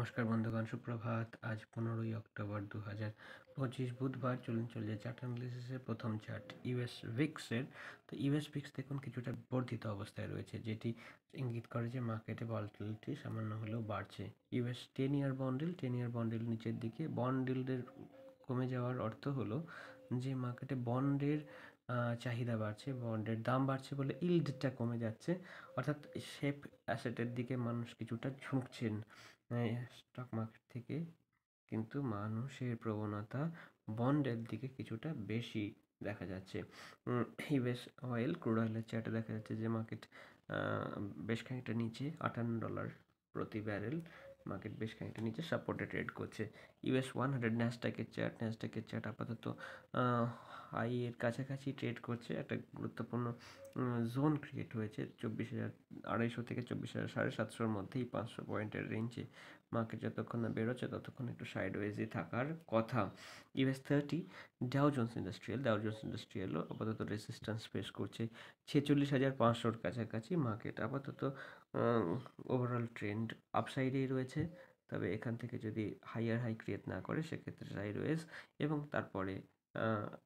নমস্কার বন্ধুগণ, সুপ্রভাত। আজ 15ই অক্টোবর 2025 বুধবার। চলুন চলে যায় চার্ট অ্যানালিসিসের প্রথম চার্ট ইউএস ভিক্সের। তো ইউএস ভিক্স দেখুন কিছুটা বর্ধিত অবস্থায় রয়েছে, যেটি ইঙ্গিত করে যে মার্কেটে ভলাটিলিটি সামান্য হলেও বাড়ছে। ইউএস 10 ইয়ার বন্ডেল নিচের দিকে। বন্ডেলদের কমে যাওয়ার অর্থ হলো যে মার্কেটে বন্ডের চাহিদা বাড়ছে, বন্ডের দাম বাড়ছে বলে ইল্ডটা কমে যাচ্ছে, অর্থাৎ সেফ অ্যাসেটের দিকে মানুষ কিছুটা ঝুঁকছেন স্টক মার্কেট থেকে। কিন্তু মানুষের প্রবণতা বন্ডের দিকে কিছুটা বেশি দেখা যাচ্ছে। ইউএস অয়েল, ক্রুড অয়েলের চার্টে দেখা যাচ্ছে যে মার্কেট বেশ খানিকটা নিচে, $58 প্রতি ব্যারেল। মার্কেট বেশ খানিকটা নিচে সাপোর্টে ট্রেড করছে। ইউএস 100 ন্যাসডাকের চার্ট আপাতত হাই এর কাছাকাছি ট্রেড করছে। একটা গুরুত্বপূর্ণ জোন ক্রিয়েট হয়েছে 24,250 থেকে 24,750-র মধ্যেই, 500 পয়েন্টের রেঞ্জে মার্কেট যতক্ষণ না বেরোচ্ছে ততক্ষণ একটু সাইডওয়েজই থাকার কথা। ইউএস 30 ডাউ জোন্স ইন্ডাস্ট্রিয়ালও আপাতত রেজিস্ট্যান্স ফেস করছে 46,500-র কাছাকাছি। মার্কেট আপাতত ওভারঅল ট্রেন্ড আপসাইডেই রয়েছে, তবে এখান থেকে যদি হাই ক্রিয়েট না করে সেক্ষেত্রে সাইডওয়েজ এবং তারপরে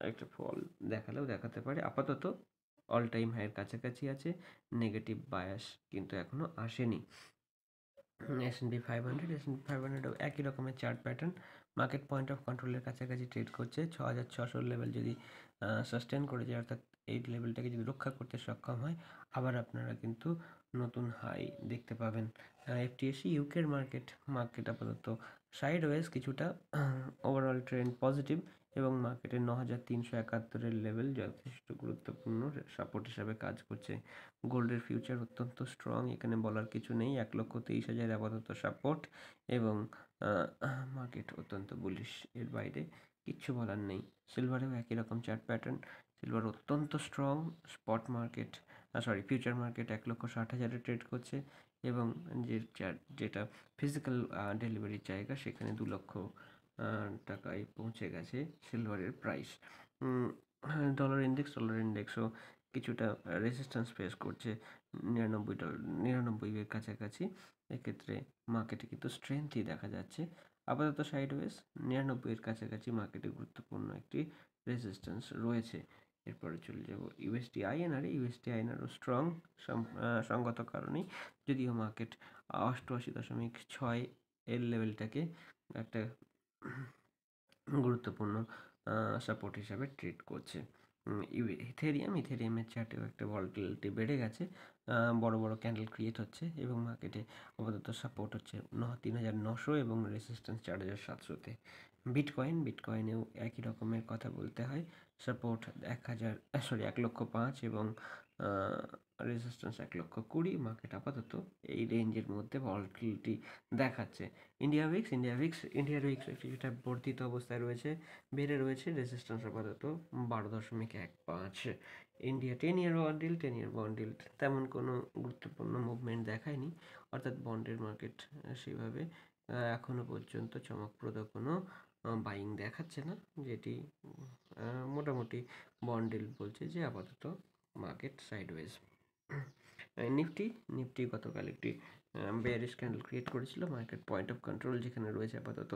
একটা ফল দেখালেও দেখাতে পারে। আপাতত অল টাইম হাইয়ের কাছাকাছি আছে, নেগেটিভ বায়াস কিন্তু এখনও আসেনি। S&P 500ও একই রকমের chart pattern. Market point of কন্ট্রোলের কাছাকাছি ট্রেড করছে। 6,600 লেভেল যদি সাস্টেন করে যায়, অর্থাৎ এই লেভেলটাকে যদি রক্ষা করতে সক্ষম হয়, আবার আপনারা কিন্তু নতুন হাই দেখতে পাবেন। FTSE ইউকের মার্কেট আপাতত সাইডওয়েজ কিছুটা, ওভারঅল ট্রেন্ড পজিটিভ এবং মার্কেটের 9,371-এর লেভেল যথেষ্ট গুরুত্বপূর্ণ সাপোর্ট হিসাবে কাজ করছে। গোল্ডের ফিউচার অত্যন্ত স্ট্রং, এখানে বলার কিছু নেই। 1,23,000 আপাতত সাপোর্ট এবং মার্কেট অত্যন্ত বুলিশ, এর বাইরে কিচ্ছু বলার নেই। সিলভারেও একই রকম চার্ট প্যাটার্ন। সিলভার অত্যন্ত strong. Spot market future market 1,60,000-এ ট্রেড করছে এবং যেটা ফিজিক্যাল ডেলিভারির জায়গা, সেখানে 2 লক্ষ টাকায় পৌঁছে গেছে সিলভারের প্রাইস। ডলার ইন্ডেক্সও কিছুটা রেজিস্ট্যান্স ফেস করছে $99 এর কাছাকাছি। এক্ষেত্রে মার্কেটে কিন্তু স্ট্রেংথই দেখা যাচ্ছে। আপাতত সাইডওয়েজ 99 এর কাছাকাছি মার্কেটে গুরুত্বপূর্ণ একটি রেজিস্ট্যান্স রয়েছে। এরপরে চলে যাব ইউএসডি আইএনআরও স্ট্রং সঙ্গত কারণেই, যদিও মার্কেট 88.6 এর লেভেলটাকে একটা গুরুত্বপূর্ণ সাপোর্ট হিসাবে ট্রিট করছে। ইথেরিয়ামের চার্টেও একটা ভলাটিলিটি বেড়ে গেছে, বড় বড় ক্যান্ডেল ক্রিয়েট হচ্ছে এবং মার্কেটে আপাতত সাপোর্ট হচ্ছে 3,900 এবং রেজিস্ট্যান্স 4,700-তে। বিটকয়েনেও একই রকমের কথা বলতে হয়। সাপোর্ট 1,05,000 এবং রেজিস্ট্যান্স 1,20,000। মার্কেট আপাতত এই রেঞ্জের মধ্যে ভলাটিলিটি দেখাচ্ছে। ইন্ডিয়ার উইক্স কিছুটা বর্ধিত অবস্থায় রয়েছে, বেড়ে রয়েছে। রেজিস্ট্যান্স আপাতত 12.15। ইন্ডিয়া 10 ইয়ার বন্ডেল তেমন কোনো গুরুত্বপূর্ণ মুভমেন্ট দেখায়নি, অর্থাৎ বন্ডের মার্কেট সেভাবে এখনো পর্যন্ত চমকপ্রদ কোনো বাইং দেখাচ্ছে না, যেটি মোটামুটি বন্ডেল বলছে যে আপাতত মার্কেট সাইডওয়েজ। নিফটি গতকাল একটি বেয়ারিশ ক্যান্ডেল ক্রিয়েট করেছিল। মার্কেট পয়েন্ট অফ কন্ট্রোল যেখানে রয়েছে আপাতত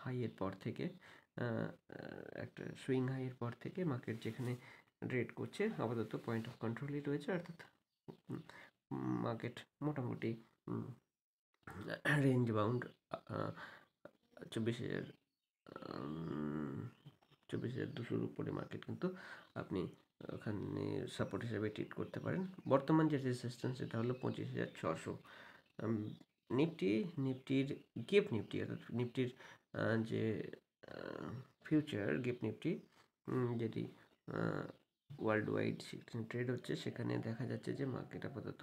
হাইয়ের পর থেকে, একটা সুইং হাইয়ের পর থেকে মার্কেট যেখানে ট্রেড করছে আপাতত পয়েন্ট অফ কন্ট্রোলই রয়েছে, অর্থাৎ মার্কেট মোটামুটি রেঞ্জ বাউন্ড 24,200-র উপরে মার্কেট কিন্তু আপনি ওখানে সাপোর্ট হিসেবে ট্রিট করতে পারেন। বর্তমান যে রেজিস্ট্যান্স সেটা হলো 25,600। নিফটির যে ফিউচার গিফট নিফটি, যেটি ওয়ার্ল্ড ওয়াইড ট্রেড হচ্ছে, সেখানে দেখা যাচ্ছে যে মার্কেট আপাতত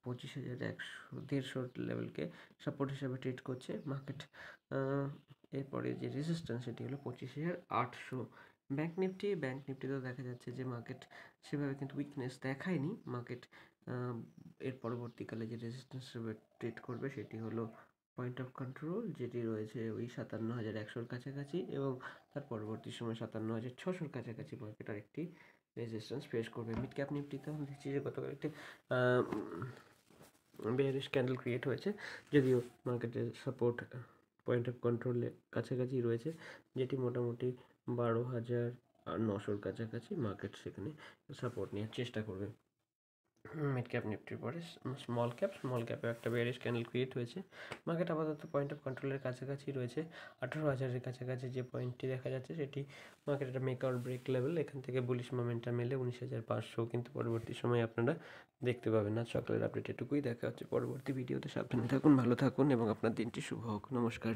25,100-150 লেভেলকে সাপোর্ট হিসাবে ট্রেড করছে। মার্কেট এরপরে যে রেজিস্ট্যান্স সেটি হলো 25,800। ব্যাঙ্ক নিফটিতেও দেখা যাচ্ছে যে মার্কেট সেভাবে কিন্তু উইকনেস দেখায়নি। মার্কেট এর পরবর্তীকালে যে রেজিস্ট্যান্স হিসেবে ট্রেড করবে সেটি হলো পয়েন্ট অফ কন্ট্রোল, যেটি রয়েছে ওই 57,100-র কাছাকাছি এবং তার পরবর্তী সময় 57,600-র কাছাকাছি মার্কেট আরেকটি রেজিস্ট্যান্স ফেস করবে। মিড ক্যাপ নিফটিতে দেখছি যে গতকাল একটি বেয়ারিশ ক্যান্ডেল ক্রিয়েট হয়েছে, যদিও মার্কেটের সাপোর্ট পয়েন্ট অফ কন্ট্রোলের কাছাকাছি রয়েছে, যেটি মোটামুটি 12,900 কাছাকাছি। মার্কেট সেখানে সাপোর্ট নেওয়ার চেষ্টা করবে। মিড ক্যাপ নিফটির পরে স্মল ক্যাপে একটা বেয়ারিশ ক্যান্ডেল ক্রিয়েট হয়েছে। মার্কেট আপাতত পয়েন্ট অফ কন্ট্রোলের কাছাকাছি রয়েছে। 18,000-এর কাছাকাছি যে পয়েন্টটি দেখা যাচ্ছে সেটি মার্কেটের মেক অর ব্রেক লেভেল। এখান থেকে বুলিশ মোমেন্টাম এলে 19,500 কিন্তু পরবর্তী সময়ে আপনারা দেখতে পাবেন। আজ সকালের আপডেট এটুকুই। দেখা হচ্ছে পরবর্তী ভিডিওতে। সাবধানে থাকুন, ভালো থাকুন এবং আপনার দিনটি শুভ হোক। নমস্কার।